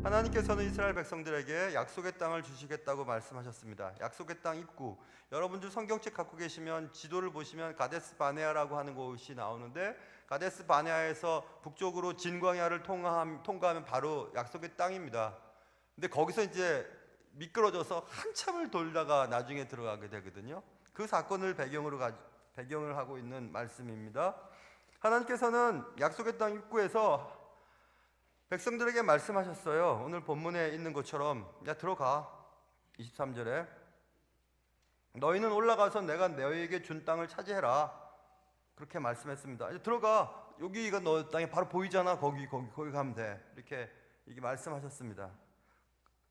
하나님께서는 이스라엘 백성들에게 약속의 땅을 주시겠다고 말씀하셨습니다. 약속의 땅 입구, 여러분들 성경책 갖고 계시면 지도를 보시면 가데스 바네아라고 하는 곳이 나오는데, 가데스 바네아에서 북쪽으로 진광야를 통과하면 바로 약속의 땅입니다. 근데 거기서 이제 미끄러져서 한참을 돌다가 나중에 들어가게 되거든요. 그 사건을 배경을 하고 있는 말씀입니다. 하나님께서는 약속의 땅 입구에서 백성들에게 말씀하셨어요. 오늘 본문에 있는 것처럼, 야 들어가. 23절에 너희는 올라가서 내가 너희에게 준 땅을 차지해라, 그렇게 말씀했습니다. 이제 들어가. 여기가 너 땅이 바로 보이잖아. 거기 가면 돼. 이렇게 말씀하셨습니다.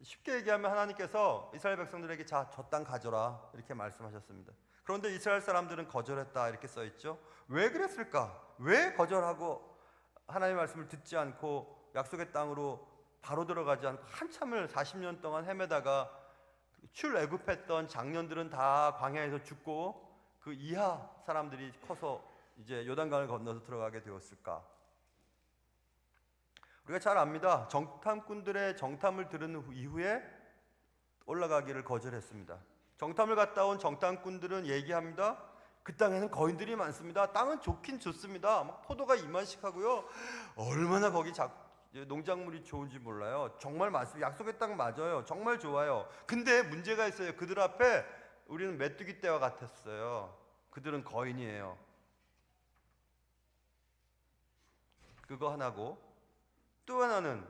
쉽게 얘기하면 하나님께서 이스라엘 백성들에게 자, 저 땅 가져라, 이렇게 말씀하셨습니다. 그런데 이스라엘 사람들은 거절했다, 이렇게 써 있죠. 왜 그랬을까? 왜 거절하고 하나님의 말씀을 듣지 않고 약속의 땅으로 바로 들어가지 않고 한참을 40년 동안 헤매다가 출애굽했던 장년들은 다 광야에서 죽고 그 이하 사람들이 커서 이제 요단강을 건너서 들어가게 되었을까? 우리가 잘 압니다. 정탐꾼들의 정탐을 들은 이후에 올라가기를 거절했습니다. 정탐을 갔다 온 정탐꾼들은 얘기합니다. 그 땅에는 거인들이 많습니다. 땅은 좋긴 좋습니다. 막 포도가 이만씩 하고요. 얼마나 거기 농작물이 좋은지 몰라요. 정말 맞습니다. 약속의 땅 맞아요. 정말 좋아요. 근데 문제가 있어요. 그들 앞에 우리는 메뚜기 떼와 같았어요. 그들은 거인이에요. 그거 하나고, 또 하나는,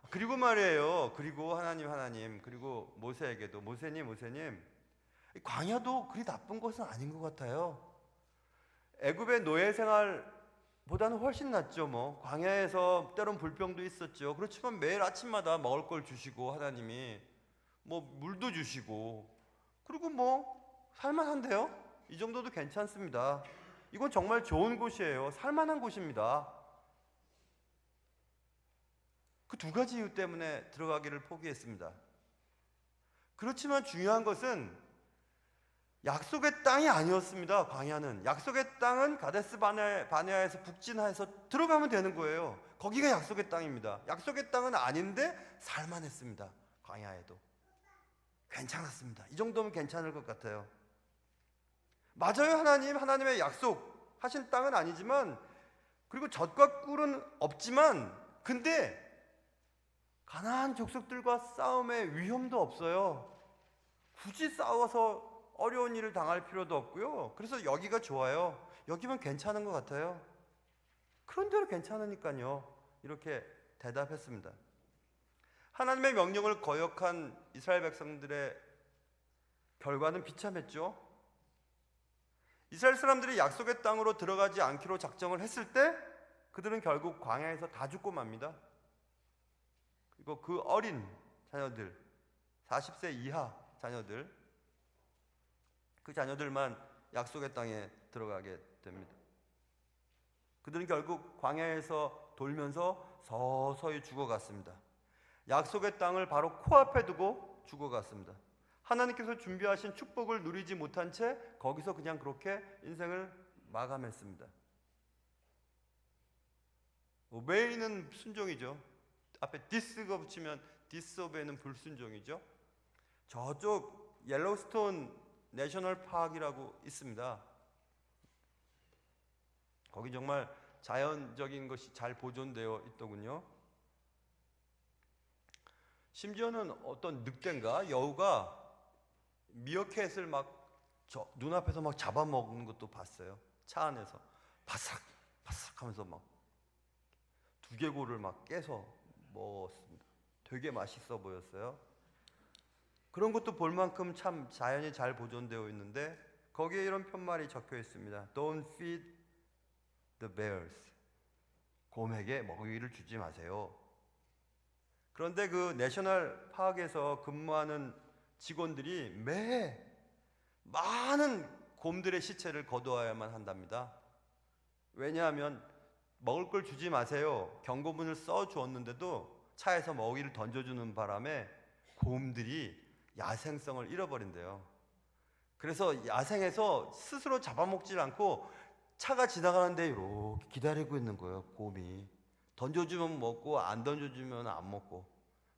그리고 말이에요. 그리고 하나님, 그리고 모세에게도 모세님, 광야도 그리 나쁜 것은 아닌 것 같아요. 애굽의 노예 생활보다는 훨씬 낫죠. 뭐 광야에서 때론 불병도 있었죠. 그렇지만 매일 아침마다 먹을 걸 주시고, 하나님이 뭐 물도 주시고, 그리고 뭐 살만한데요. 이 정도도 괜찮습니다. 이건 정말 좋은 곳이에요. 살만한 곳입니다. 그 두 가지 이유 때문에 들어가기를 포기했습니다. 그렇지만 중요한 것은 약속의 땅이 아니었습니다. 광야는, 약속의 땅은 가데스 바네아에서 북진해서 들어가면 되는 거예요. 거기가 약속의 땅입니다. 약속의 땅은 아닌데 살만했습니다. 광야에도 괜찮았습니다. 이 정도면 괜찮을 것 같아요. 맞아요. 하나님의 약속하신 땅은 아니지만, 그리고 젖과 꿀은 없지만, 근데 가나안 족속들과 싸움의 위험도 없어요. 굳이 싸워서 어려운 일을 당할 필요도 없고요. 그래서 여기가 좋아요. 여기면 괜찮은 것 같아요. 그런대로 괜찮으니까요, 이렇게 대답했습니다. 하나님의 명령을 거역한 이스라엘 백성들의 결과는 비참했죠. 이스라엘 사람들이 약속의 땅으로 들어가지 않기로 작정을 했을 때 그들은 결국 광야에서 다 죽고 맙니다. 그리고 그 어린 자녀들, 40세 이하 자녀들, 그 자녀들만 약속의 땅에 들어가게 됩니다. 그들은 결국 광야에서 돌면서 서서히 죽어갔습니다. 약속의 땅을 바로 코앞에 두고 죽어갔습니다. 하나님께서 준비하신 축복을 누리지 못한 채 거기서 그냥 그렇게 인생을 마감했습니다. 오베이는 순종이죠. 앞에 디스가 붙이면 디스오베이는 불순종이죠. 저쪽 옐로우스톤 내셔널 파크이라고 있습니다. 거기 정말 자연적인 것이 잘 보존되어 있더군요. 심지어는 어떤 늑대인가 여우가 미어캣을 막 눈앞에서 막 잡아먹는 것도 봤어요. 차 안에서 바삭 하면서 막 두개골을 막 깨서 먹었습니다. 되게 맛있어 보였어요. 그런 것도 볼 만큼 참 자연이 잘 보존되어 있는데, 거기에 이런 편말이 적혀 있습니다. Don't feed the bears. 곰에게 먹이를 주지 마세요. 그런데 그 내셔널 파크에서 근무하는 직원들이 매해 많은 곰들의 시체를 거두어야만 한답니다. 왜냐하면 먹을 걸 주지 마세요, 경고문을 써 주었는데도 차에서 먹이를 던져주는 바람에 곰들이 야생성을 잃어버린대요. 그래서 야생에서 스스로 잡아먹질 않고 차가 지나가는데 이렇게 기다리고 있는 거예요. 곰이 던져주면 먹고 안 던져주면 안 먹고.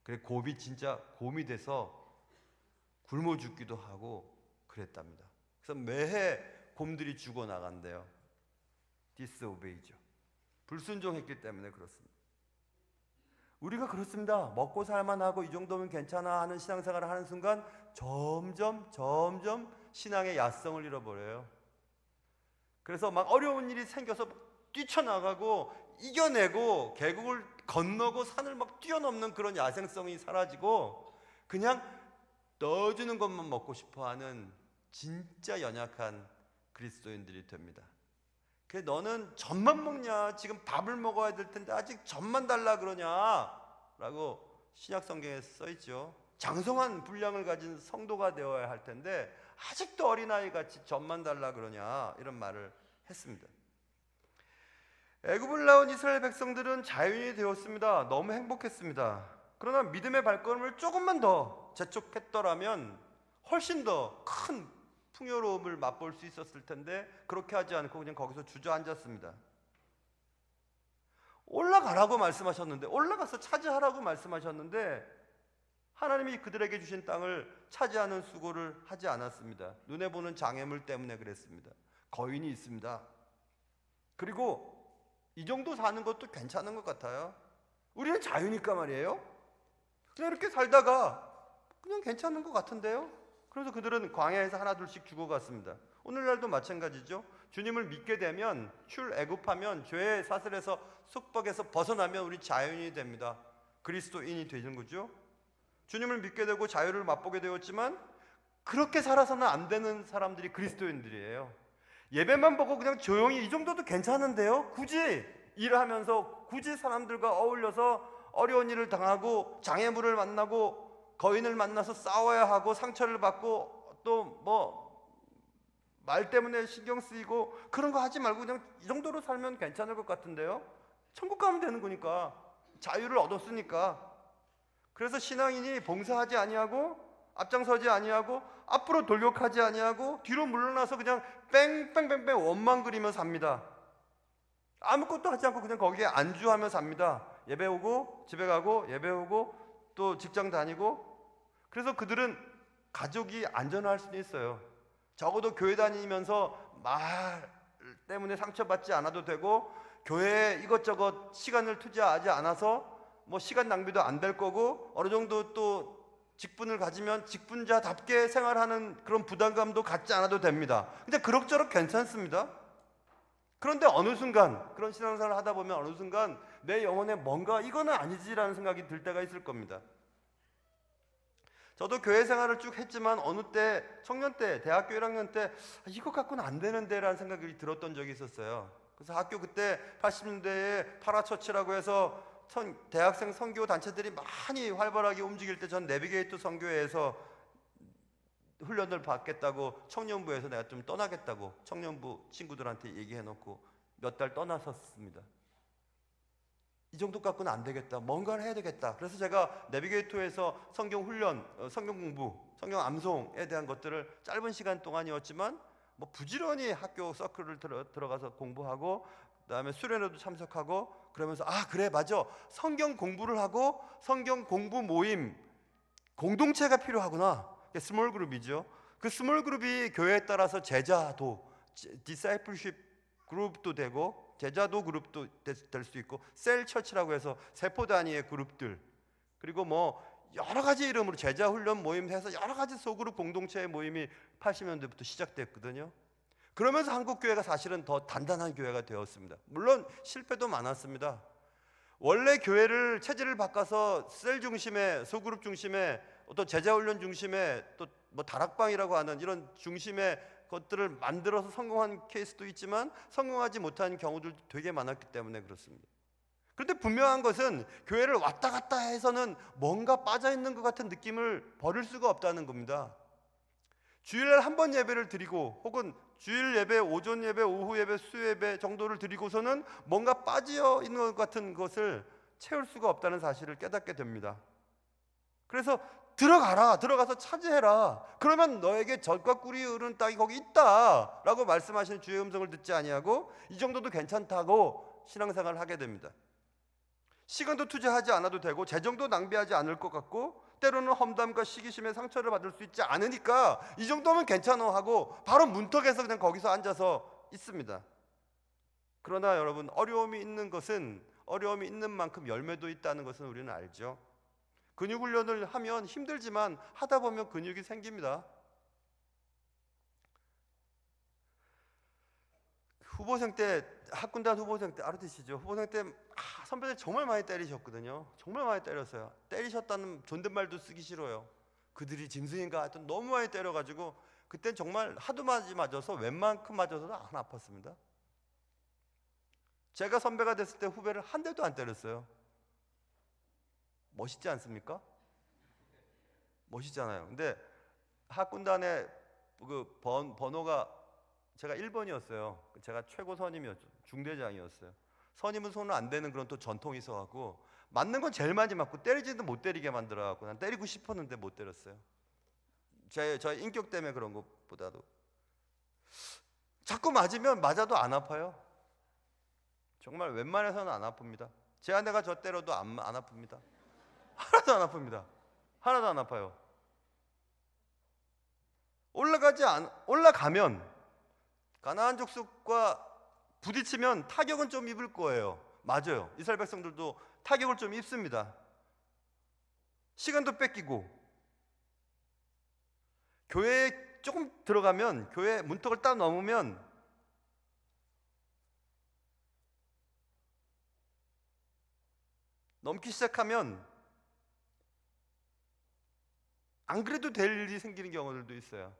그래 곰이 진짜 곰이 돼서 굶어 죽기도 하고 그랬답니다. 그래서 매해 곰들이 죽어나간대요. 디스오베이죠. 불순종했기 때문에 그렇습니다. 우리가 그렇습니다. 먹고 살만하고 이 정도면 괜찮아 하는 신앙생활을 하는 순간 점점 신앙의 야성을 잃어버려요. 그래서 막 어려운 일이 생겨서 뛰쳐나가고 이겨내고 계곡을 건너고 산을 막 뛰어넘는 그런 야생성이 사라지고 그냥 넣어주는 것만 먹고 싶어하는 진짜 연약한 그리스도인들이 됩니다. 그래 너는 젖만 먹냐? 지금 밥을 먹어야 될 텐데 아직 젖만 달라 그러냐? 라고 신약 성경에 써있죠. 장성한 분량을 가진 성도가 되어야 할 텐데 아직도 어린아이같이 젖만 달라 그러냐? 이런 말을 했습니다. 애굽을 나온 이스라엘 백성들은 자유인이 되었습니다. 너무 행복했습니다. 그러나 믿음의 발걸음을 조금만 더 재촉했더라면 훨씬 더 큰 풍요로움을 맛볼 수 있었을 텐데 그렇게 하지 않고 그냥 거기서 주저앉았습니다. 올라가라고 말씀하셨는데, 올라가서 차지하라고 말씀하셨는데 하나님이 그들에게 주신 땅을 차지하는 수고를 하지 않았습니다. 눈에 보는 장애물 때문에 그랬습니다. 거인이 있습니다. 그리고 이 정도 사는 것도 괜찮은 것 같아요. 우리는 자유니까 말이에요. 그냥 이렇게 살다가 그냥 괜찮은 것 같은데요. 그래서 그들은 광야에서 하나둘씩 죽어갔습니다. 오늘날도 마찬가지죠. 주님을 믿게 되면, 출애굽하면, 죄의 사슬에서 속박에서 벗어나면 우리 자유인이 됩니다. 그리스도인이 되는 거죠. 주님을 믿게 되고 자유를 맛보게 되었지만 그렇게 살아서는 안 되는 사람들이 그리스도인들이에요. 예배만 보고 그냥 조용히 이 정도도 괜찮은데요. 굳이 일하면서 굳이 사람들과 어울려서 어려운 일을 당하고 장애물을 만나고 거인을 만나서 싸워야 하고 상처를 받고 또 뭐 말 때문에 신경 쓰이고 그런 거 하지 말고 그냥 이 정도로 살면 괜찮을 것 같은데요. 천국 가면 되는 거니까, 자유를 얻었으니까. 그래서 신앙인이 봉사하지 아니하고 앞장서지 아니하고 앞으로 돌격하지 아니하고 뒤로 물러나서 그냥 뺑뺑뺑뺑 원만 그리며 삽니다. 아무것도 하지 않고 그냥 거기에 안주하며 삽니다. 예배 오고 집에 가고 예배 오고 또 직장 다니고. 그래서 그들은 가족이 안전할 수는 있어요. 적어도 교회 다니면서 말 때문에 상처받지 않아도 되고 교회에 이것저것 시간을 투자하지 않아서 뭐 시간 낭비도 안 될 거고 어느 정도 또 직분을 가지면 직분자답게 생활하는 그런 부담감도 갖지 않아도 됩니다. 근데 그럭저럭 괜찮습니다. 그런데 어느 순간 그런 신앙생활을 하다 보면 어느 순간 내 영혼에 뭔가 이거는 아니지라는 생각이 들 때가 있을 겁니다. 저도 교회 생활을 쭉 했지만 어느 때 청년 때 대학교 1학년 때 이거 갖고는 안 되는데 라는 생각이 들었던 적이 있었어요. 그래서 학교 그때 80년대에 파라처치라고 해서 대학생 선교 단체들이 많이 활발하게 움직일 때 전 내비게이터 선교회에서 훈련을 받겠다고 청년부에서 내가 좀 떠나겠다고 청년부 친구들한테 얘기해놓고 몇 달 떠났었습니다. 이 정도 갖고는 안 되겠다. 뭔가를 해야 되겠다. 그래서 제가 내비게이터에서 성경 훈련, 성경 공부, 성경 암송에 대한 것들을 짧은 시간 동안이었지만 뭐 부지런히 학교 서클을 들어가서 공부하고 그다음에 수련회도 참석하고 그러면서 아 그래 맞아. 성경 공부를 하고 성경 공부 모임 공동체가 필요하구나. 스몰 그룹이죠. 그 스몰 그룹이 교회에 따라서 제자도, 디사이플십 그룹도 되고 제자도 그룹도 될 수 있고 셀 처치라고 해서 세포 단위의 그룹들 그리고 뭐 여러 가지 이름으로 제자 훈련 모임 해서 여러 가지 소그룹 공동체의 모임이 80년대부터 시작됐거든요. 그러면서 한국 교회가 사실은 더 단단한 교회가 되었습니다. 물론 실패도 많았습니다. 원래 교회를 체질을 바꿔서 셀 중심의 소그룹 중심의 어떤 제자 훈련 중심의 또 뭐 다락방이라고 하는 이런 중심의 것들을 만들어서 성공한 케이스도 있지만 성공하지 못한 경우들도 되게 많았기 때문에 그렇습니다. 그런데 분명한 것은 교회를 왔다 갔다 해서는 뭔가 빠져있는 것 같은 느낌을 버릴 수가 없다는 겁니다. 주일날 한 번 예배를 드리고 혹은 주일 예배, 오전 예배, 오후 예배, 수요 예배 정도를 드리고서는 뭔가 빠져 있는 것 같은 것을 채울 수가 없다는 사실을 깨닫게 됩니다. 그래서 들어가서 차지해라. 그러면 너에게 젖과 꿀이 흐르는 땅이 거기 있다라고 말씀하시는 주의 음성을 듣지 아니하고 이 정도도 괜찮다고 신앙생활을 하게 됩니다. 시간도 투자하지 않아도 되고 재정도 낭비하지 않을 것 같고 때로는 험담과 시기심에 상처를 받을 수 있지 않으니까 이 정도면 괜찮아 하고 바로 문턱에서 그냥 거기서 앉아서 있습니다. 그러나 여러분, 어려움이 있는 만큼 열매도 있다는 것은 우리는 알죠. 근육 훈련을 하면 힘들지만 하다 보면 근육이 생깁니다. 후보생 때, 학군단 후보생 때 알아두시죠? 후보생 때 선배들 정말 많이 때리셨거든요. 정말 많이 때렸어요. 때리셨다는 존댓말도 쓰기 싫어요. 그들이 짐승인가 하여튼 너무 많이 때려가지고 그땐 정말 하도 많이 맞아서 웬만큼 맞아서도 안 아팠습니다. 제가 선배가 됐을 때 후배를 한 대도 안 때렸어요. 멋있지 않습니까? 멋있잖아요. 근데 학군단의 그 번호가 제가 1번이었어요. 제가 최고 선임이었죠. 중대장이었어요. 선임은 손을 안 대는 그런 또 전통이 있어갖고 맞는 건 제일 많이 맞고 때리지도 못 때리게 만들어갖고 난 때리고 싶었는데 못 때렸어요. 저의 인격 때문에 그런 것보다도 자꾸 맞아도 안 아파요. 정말 웬만해서는 안 아픕니다. 제 아내가 저 때려도 안 아픕니다. 하나도 안 아픕니다. 하나도 안 아파요. 올라가면 가나안 족속과 부딪히면 타격은 좀 입을 거예요. 맞아요. 이스라엘 백성들도 타격을 좀 입습니다. 시간도 뺏기고 교회에 조금 들어가면 교회 문턱을 딱 넘으면 넘기 시작하면 안 그래도 될 일이 생기는 경우들도 있어요.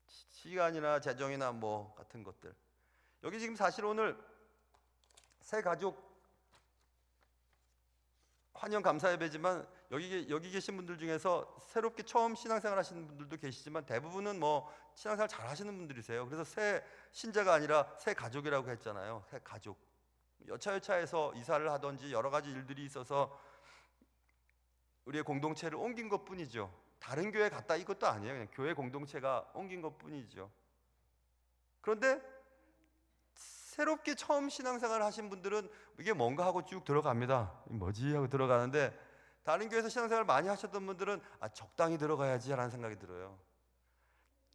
시간이나 재정이나 뭐 같은 것들. 여기 지금 사실 오늘 새 가족 환영 감사 예배지만 여기 계신 분들 중에서 새롭게 처음 신앙생활 하시는 분들도 계시지만 대부분은 뭐 신앙생활 잘 하시는 분들이세요. 그래서 새 신자가 아니라 새 가족이라고 했잖아요. 새 가족. 여차여차해서 이사를 하든지 여러 가지 일들이 있어서 우리의 공동체를 옮긴 것뿐이죠. 다른 교회 갔다 이것도 아니에요. 그냥 교회 공동체가 옮긴 것뿐이죠. 그런데 새롭게 처음 신앙생활을 하신 분들은 이게 뭔가 하고 쭉 들어갑니다. 뭐지 하고 들어가는데 다른 교회에서 신앙생활 많이 하셨던 분들은 적당히 들어가야지 라는 생각이 들어요.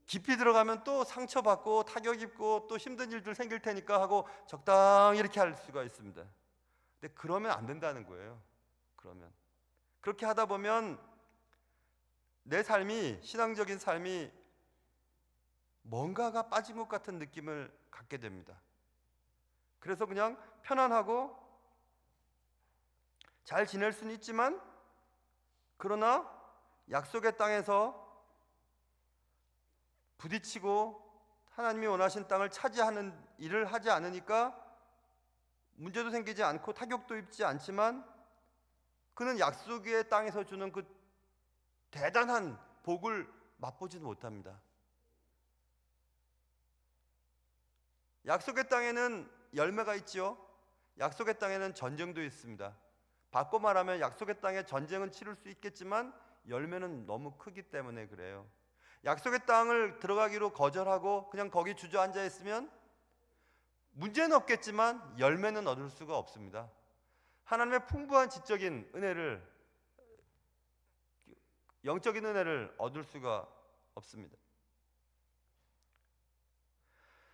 깊이 들어가면 또 상처받고 타격 입고 또 힘든 일들 생길 테니까 하고 적당히 이렇게 할 수가 있습니다. 근데 그러면 안 된다는 거예요. 그러면 그렇게 하다 보면 내 삶이, 신앙적인 삶이 뭔가가 빠진 것 같은 느낌을 갖게 됩니다. 그래서 그냥 편안하고 잘 지낼 수는 있지만 그러나 약속의 땅에서 부딪히고 하나님이 원하신 땅을 차지하는 일을 하지 않으니까 문제도 생기지 않고 타격도 입지 않지만 그는 약속의 땅에서 주는 그 대단한 복을 맛보지는 못합니다. 약속의 땅에는 열매가 있지요. 약속의 땅에는 전쟁도 있습니다. 바꿔 말하면 약속의 땅에 전쟁은 치를 수 있겠지만 열매는 너무 크기 때문에 그래요. 약속의 땅을 들어가기로 거절하고 그냥 거기 주저앉아 있으면 문제는 없겠지만 열매는 얻을 수가 없습니다. 하나님의 풍부한 지적인 은혜를, 영적인 은혜를 얻을 수가 없습니다.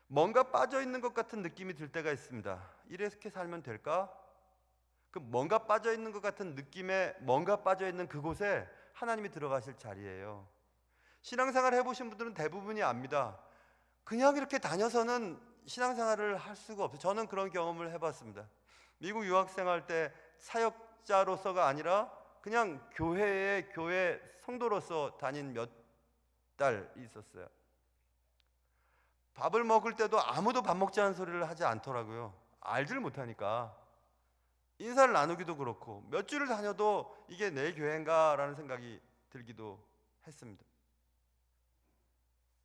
뭔가 빠져있는 것 같은 느낌이 들 때가 있습니다. 이렇게 살면 될까? 그 뭔가 빠져있는 것 같은 느낌에 뭔가 빠져있는 그곳에 하나님이 들어가실 자리예요. 신앙생활 해보신 분들은 대부분이 압니다. 그냥 이렇게 다녀서는 신앙생활을 할 수가 없어요. 저는 그런 경험을 해봤습니다. 미국 유학생활 때 사역자로서가 아니라 그냥 교회 성도로서 다닌 몇 달 있었어요. 밥을 먹을 때도 아무도 밥 먹자는 소리를 하지 않더라고요. 알지를 못하니까. 인사를 나누기도 그렇고 몇 주를 다녀도 이게 내 교회인가 라는 생각이 들기도 했습니다.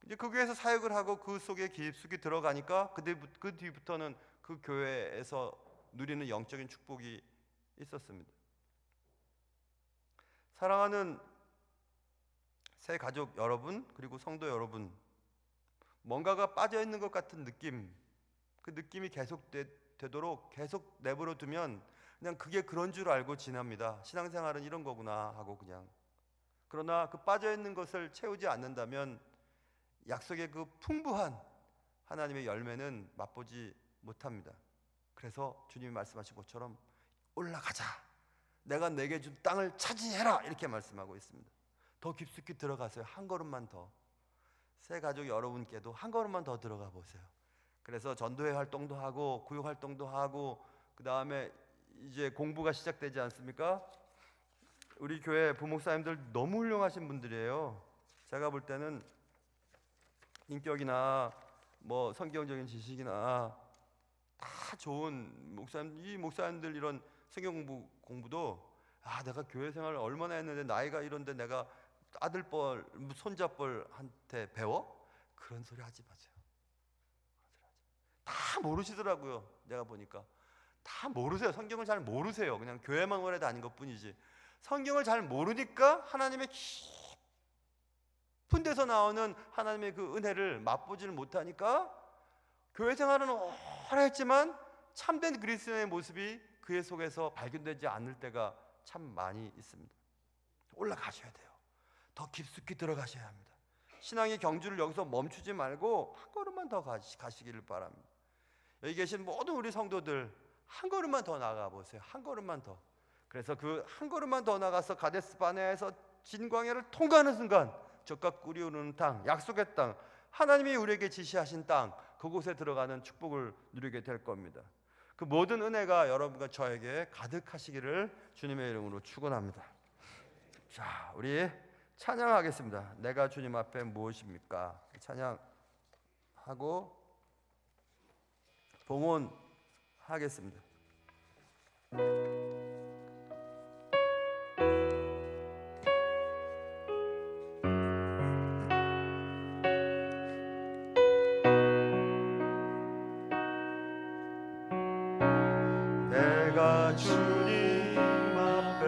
이제 그 교회에서 사역을 하고 그 속에 깊숙이 들어가니까 그 뒤부터는 그 교회에서 누리는 영적인 축복이 있었습니다. 사랑하는 새 가족 여러분, 그리고 성도 여러분, 뭔가가 빠져 있는 것 같은 느낌, 그 느낌이 계속 되도록 계속 내버려 두면 그냥 그게 그런 줄 알고 지납니다. 신앙생활은 이런 거구나 하고 그냥. 그러나 그 빠져 있는 것을 채우지 않는다면 약속의 그 풍부한 하나님의 열매는 맛보지 못합니다. 그래서 주님이 말씀하신 것처럼 올라가자, 내가 내게 준 땅을 차지해라, 이렇게 말씀하고 있습니다. 더 깊숙이 들어가세요. 한 걸음만 더. 새 가족 여러분께도 한 걸음만 더 들어가 보세요. 그래서 전도회 활동도 하고 구역 활동도 하고, 그 다음에 이제 공부가 시작되지 않습니까? 우리 교회 부목사님들 너무 훌륭하신 분들이에요. 제가 볼 때는 인격이나 뭐 성경적인 지식이나 다 좋은 목사님, 이 목사님들 이런 성경 공부도 내가 교회 생활을 얼마나 했는데 나이가 이런데 내가 아들뻘 손자뻘한테 배워? 그런 소리 하지 마세요. 다 모르시더라고요. 내가 보니까 다 모르세요. 성경을 잘 모르세요. 그냥 교회만 오래 다닌 것뿐이지 성경을 잘 모르니까 하나님의 깊은 데서 나오는 하나님의 그 은혜를 맛보지를 못하니까 교회 생활은 오래 했지만 참된 그리스도인의 모습이 그의 속에서 발견되지 않을 때가 참 많이 있습니다. 올라가셔야 돼요. 더 깊숙이 들어가셔야 합니다. 신앙의 경주를 여기서 멈추지 말고 한 걸음만 더 가시기를 바랍니다. 여기 계신 모든 우리 성도들 한 걸음만 더 나가 보세요. 한 걸음만 더. 그래서 그 한 걸음만 더 나가서 가데스 바네아에서 진광야를 통과하는 순간 적과 꿀이 흐르는 땅, 약속의 땅, 하나님이 우리에게 지시하신 땅, 그곳에 들어가는 축복을 누리게 될 겁니다. 그 모든 은혜가 여러분과 저에게 가득하시기를 주님의 이름으로 축원합니다. 자, 우리 찬양하겠습니다. 내가 주님 앞에 무엇입니까? 찬양하고 봉헌하겠습니다. 내가 주님 앞에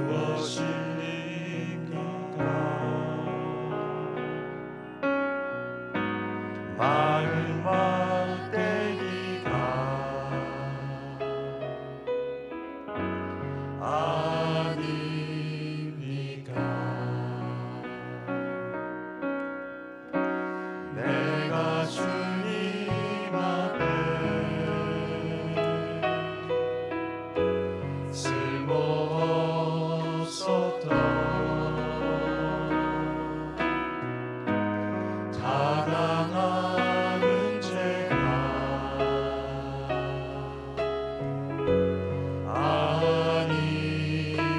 무엇입니까? 마른 막대기가 아닙니까? 내가 주님 앞에 쓸모없었던 다당한 죄가 아닙니까?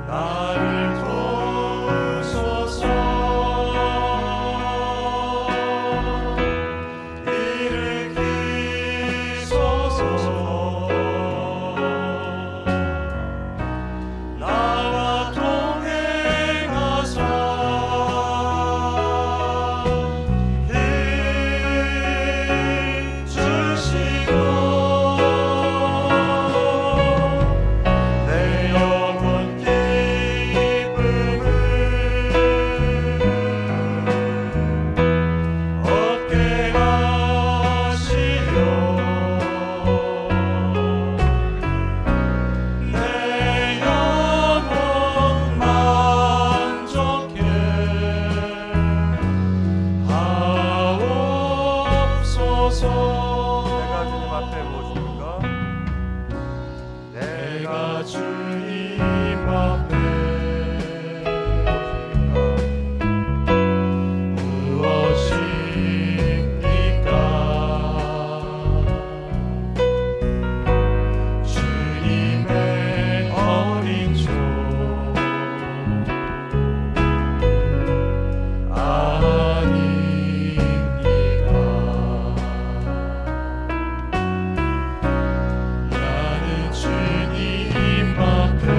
나를 도우소서. 일으키소서. 나와 동행하사 힘 주시고 내 영혼 기쁨을 얻게 하시려 내 영혼 만족해 하옵소서. 내가 주님 앞에 무엇입니까? 주님의 어린 종 아닙니까? 나는 주님 앞에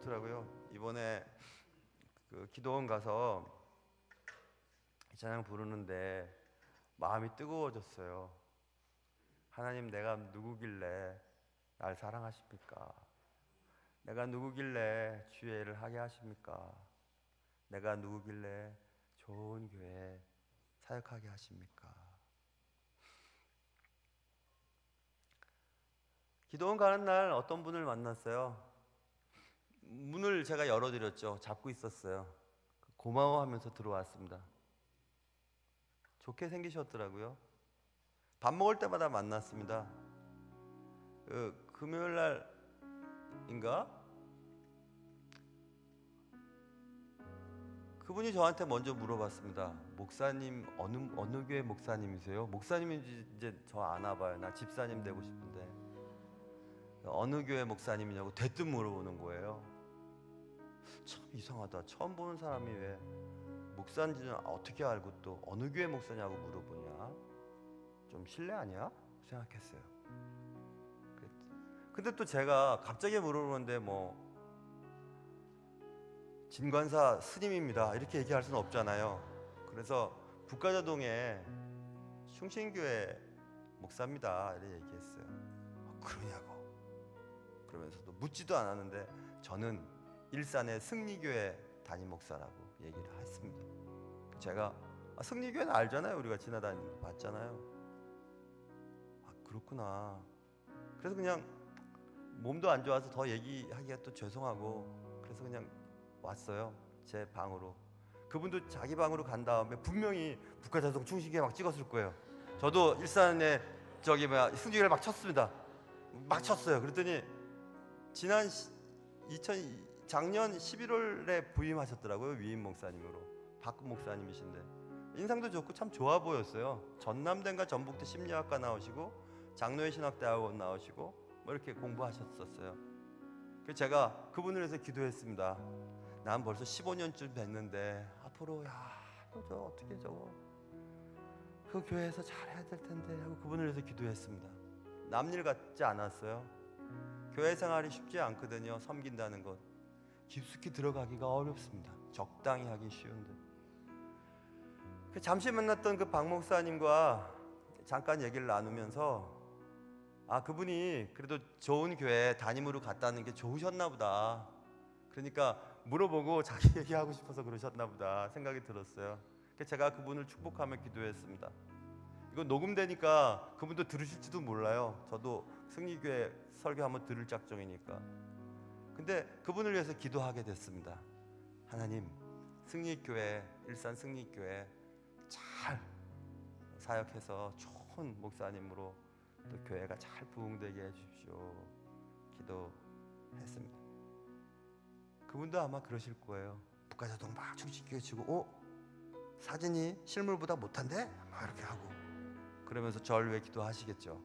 좋더라고요. 이번에 그 기도원 가서 이 찬양 부르는데 마음이 뜨거워졌어요. 하나님, 내가 누구길래 날 사랑하십니까? 내가 누구길래 주의 일을 하게 하십니까? 내가 누구길래 좋은 교회 사역하게 하십니까? 기도원 가는 날 어떤 분을 만났어요. 문을 제가 열어드렸죠. 잡고 있었어요. 고마워하면서 들어왔습니다. 좋게 생기셨더라고요. 밥 먹을 때마다 만났습니다. 금요일 날인가? 그분이 저한테 먼저 물어봤습니다. 목사님 어느 교회 목사님이세요? 목사님인지 이제 저 아나 봐요. 나 집사님 되고 싶은데 어느 교회 목사님이냐고 대뜸 물어보는 거예요. 참 이상하다. 처음 보는 사람이 왜 목사인지는 어떻게 알고 또 어느 교회 목사냐고 물어보냐? 좀 실례 아니야? 생각했어요. 근데 또 제가 갑자기 물어보는데 뭐 진관사 스님입니다 이렇게 얘기할 수는 없잖아요. 그래서 북가자동에 충신교회 목사입니다 이렇게 얘기했어요. 그러냐고. 그러면서도 묻지도 않았는데 저는 일산의 승리교회 담임 목사라고 얘기를 했습니다. 제가 승리교회는 알잖아요. 우리가 지나다니는 거 봤잖아요. 그렇구나. 그래서 그냥 몸도 안 좋아서 더 얘기하기가 또 죄송하고 그래서 그냥 왔어요. 제 방으로. 그분도 자기 방으로 간 다음에 분명히 북가자동 충신교회 막 찍었을 거예요. 저도 일산에 승리교회를 막 쳤습니다. 막 쳤어요. 그랬더니 지난 작년 11월에 부임하셨더라고요. 위임 목사님으로. 박근 목사님이신데 인상도 좋고 참 좋아 보였어요. 전남대인가 전북대 심리학과 나오시고 장로회 신학대학원 나오시고 뭐 이렇게 공부하셨었어요. 그래서 제가 그분을 위해서 기도했습니다. 난 벌써 15년쯤 됐는데 앞으로 저 어떻게 저거 그 교회에서 잘해야 될 텐데 하고 그분을 위해서 기도했습니다. 남일 같지 않았어요. 교회 생활이 쉽지 않거든요. 섬긴다는 것 깊숙이 들어가기가 어렵습니다. 적당히 하기 쉬운데 잠시 만났던 그 박 목사님과 잠깐 얘기를 나누면서 그분이 그래도 좋은 교회 담임으로 갔다는 게 좋으셨나 보다. 그러니까 물어보고 자기 얘기하고 싶어서 그러셨나 보다 생각이 들었어요. 그래서 제가 그분을 축복하며 기도했습니다. 이거 녹음되니까 그분도 들으실지도 몰라요. 저도 승리교회 설교 한번 들을 작정이니까. 근데 그분을 위해서 기도하게 됐습니다. 하나님, 승리교회, 일산 승리교회 잘 사역해서 좋은 목사님으로 또 교회가 잘 부흥되게 해주십시오. 기도했습니다. 그분도 아마 그러실 거예요. 북가자동 막 충신교회 치고 사진이 실물보다 못한데? 막 이렇게 하고 그러면서 절 위해 기도하시겠죠.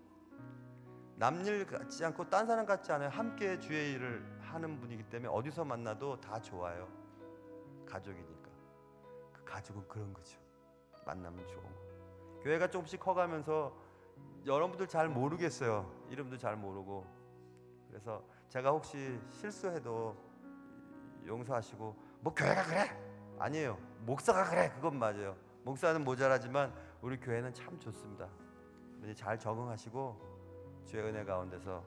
남일 같지 않고 딴 사람 같지 않아요. 함께 주의 일을 하는 분이기 때문에 어디서 만나도 다 좋아요. 가족이니까. 그 가족은 그런 거죠. 만나면 좋은 거. 교회가 조금씩 커가면서 여러분들 잘 모르겠어요. 이름도 잘 모르고. 그래서 제가 혹시 실수해도 용서하시고 뭐 교회가 그래? 아니에요. 목사가 그래. 그건 맞아요. 목사는 모자라지만 우리 교회는 참 좋습니다. 잘 적응하시고 주의 은혜 가운데서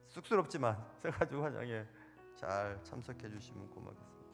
쑥스럽지만 세 가지 환영에 잘 참석해 주시면 고맙겠습니다.